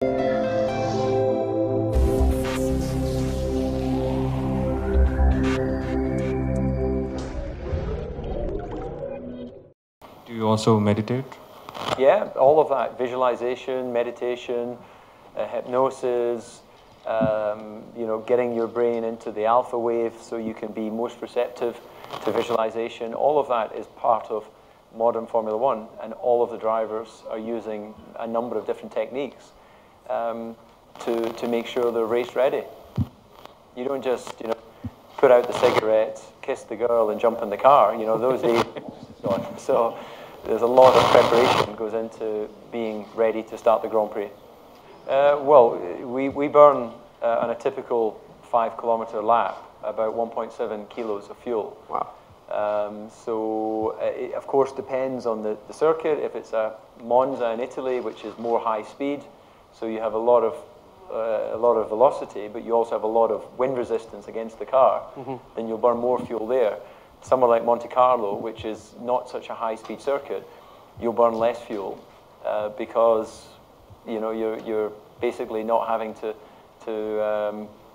Do you also meditate? Yeah, all of that. Visualization, meditation, hypnosis, you know, getting your brain into the alpha wave so you can be most receptive to visualization. All of that is part of modern Formula One, and all of the drivers are using a number of different techniques to make sure they're race ready. You don't just, you know, put out the cigarette, kiss the girl, and jump in the car. You know, those days are gone. So there's a lot of preparation goes into being ready to start the Grand Prix. Well, we burn on a typical 5-kilometer lap about 1.7 kilos of fuel. Wow. So it, of course, depends on the circuit. If it's a Monza in Italy, which is more high speed, so you have a lot of velocity, but you also have a lot of wind resistance against the car, then you'll burn more fuel there. Somewhere like Monte Carlo, which is not such a high-speed circuit, you'll burn less fuel because you know you're basically not having to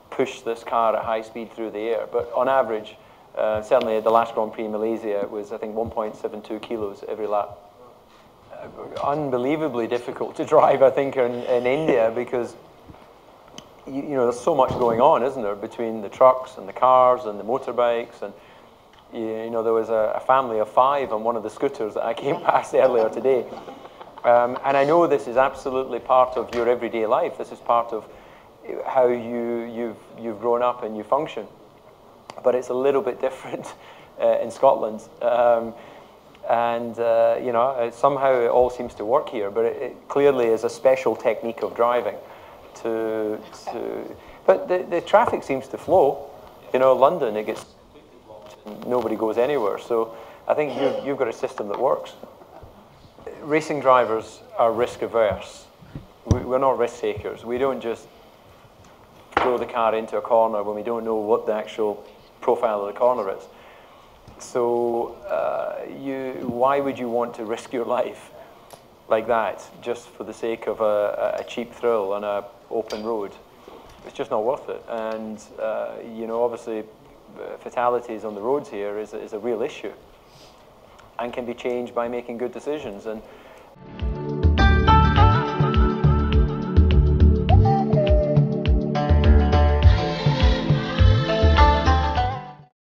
push this car at high speed through the air. But on average, certainly at the last Grand Prix in Malaysia, it was I think 1.72 kilos every lap. Unbelievably difficult to drive, I think, in India because you know there's so much going on, isn't there, between the trucks and the cars and the motorbikes, and you know there was a family of 5 on one of the scooters that I came past earlier today. And I know this is absolutely part of your everyday life. This is part of how you've grown up and you function. But it's a little bit different in Scotland. You know, somehow it all seems to work here, but it clearly is a special technique of driving. But the traffic seems to flow. You know, London, it gets nobody goes anywhere. So I think you've got a system that works. Racing drivers are risk averse. We're not risk takers. We don't just throw the car into a corner when we don't know what the actual profile of the corner is. So why would you want to risk your life like that just for the sake of a cheap thrill on an open road? It's just not worth it. And you know, obviously, fatalities on the roads here is a real issue and can be changed by making good decisions. And